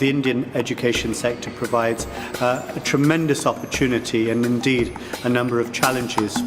The Indian education sector provides a tremendous opportunity and indeed a number of challenges.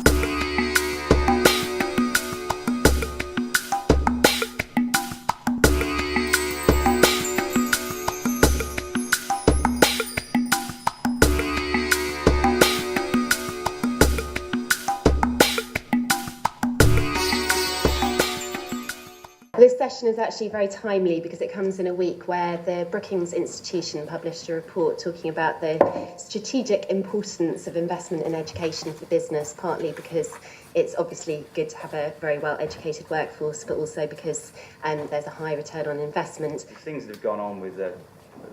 This session is actually very timely because it comes in a week where the Brookings Institution published a report talking about the strategic importance of investment in education for business, partly because it's obviously good to have a very well-educated workforce, but also because there's a high return on investment. Things that have gone on with the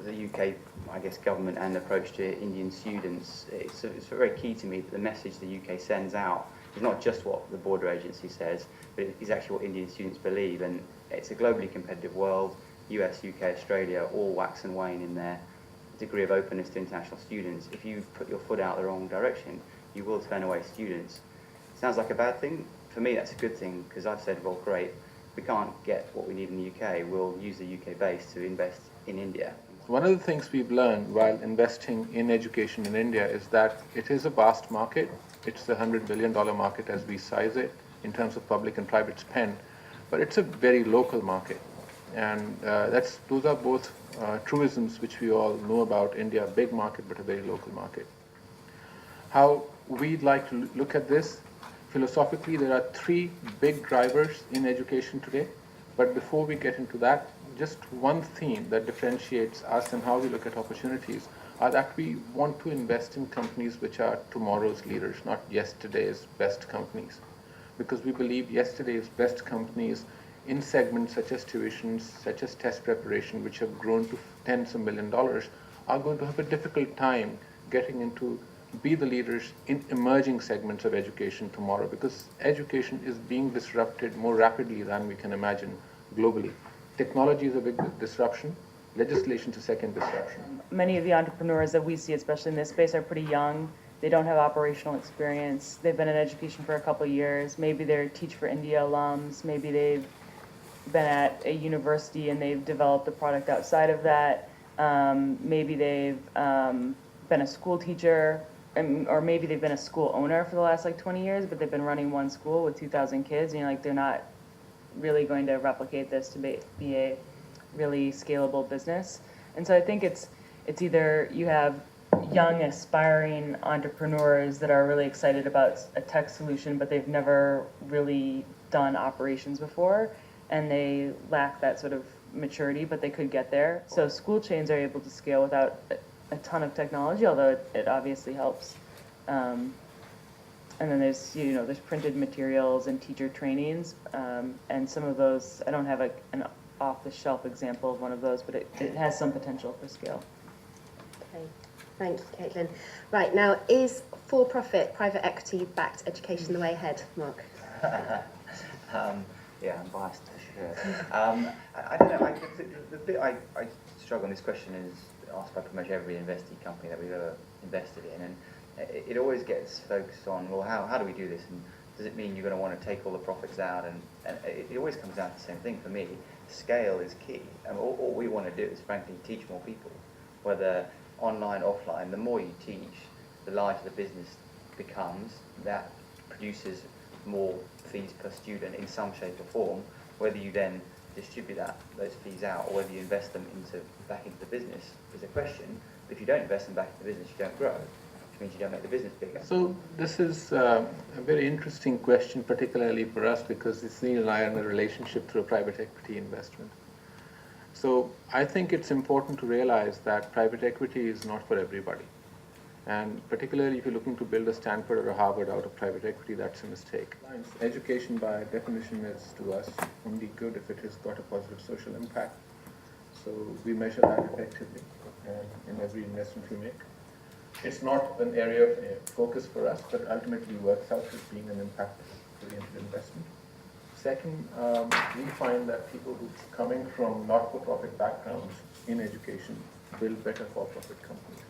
UK, I guess, government and approach to Indian students, it's very key to me that the message the UK sends out is not just what the border agency says, but it is actually what Indian students believe. And it's a globally competitive world. US, UK, Australia all wax and wane in their degree of openness to international students. If you put your foot out the wrong direction, you will turn away students. Sounds like a bad thing. For me, that's a good thing, because I've said, well, great, we can't get what we need in the UK. We'll use the UK base to invest in India. One of the things we've learned while investing in education in India is that it is a vast market. It's a $100 billion market as we size it in terms of public and private spend, but it's a very local market. And those are both truisms which we all know about India, a big market, but a very local market. How we'd like to look at this, philosophically, there are three big drivers in education today. But before we get into that, just one theme that differentiates us and how we look at opportunities are that we want to invest in companies which are tomorrow's leaders, not yesterday's best companies. Because we believe yesterday's best companies in segments such as tuitions, such as test preparation, which have grown to tens of $millions, are going to have a difficult time getting into be the leaders in emerging segments of education tomorrow, because education is being disrupted more rapidly than we can imagine globally. Technology is a big disruption. Legislation is a second disruption. Many of the entrepreneurs that we see, especially in this space, are pretty young. They don't have operational experience. They've been in education for a couple of years. Maybe they're Teach for India alums. Maybe they've been at a university and they've developed a product outside of that. Maybe they've been a school teacher, or maybe they've been a school owner for the last 20 years, but they've been running one school with 2,000 kids, and they're not really going to replicate this to be a really scalable business. And so I think it's either you have young aspiring entrepreneurs that are really excited about a tech solution, but they've never really done operations before, and they lack that sort of maturity, but they could get there. So school chains are able to scale without a ton of technology, although it obviously helps. And then there's printed materials and teacher trainings, and some of those, I don't have an off-the-shelf example of one of those, but it has some potential for scale. Okay, thank you, Caitlin. Right, now, is for-profit, private equity-backed education the way ahead, Mark? Yeah, I'm biased for sure. I don't know, the bit I struggle on this question is asked by pretty much every investee company that we've ever invested in, and it always gets focused on, well, how do we do this, and does it mean you're going to want to take all the profits out, and it always comes down to the same thing for me. Scale is key, and all we want to do is frankly teach more people, whether online, offline. The more you teach, the larger the business becomes. That produces more fees per student in some shape or form. Whether you then distribute those fees out, or whether you invest them back into the business is a question. If you don't invest them back into the business, you don't grow, which means you don't make the business bigger. So this is a very interesting question, particularly for us, because Neil and I are in a relationship through a private equity investment. So I think it's important to realize that private equity is not for everybody. And particularly if you're looking to build a Stanford or a Harvard out of private equity, that's a mistake. Education by definition is to us only good if it has got a positive social impact. So we measure that effectively in every investment we make. It's not an area of focus for us, but ultimately works out as being an impact-oriented investment. Second, we find that people who are coming from not-for-profit backgrounds in education build better for-profit companies.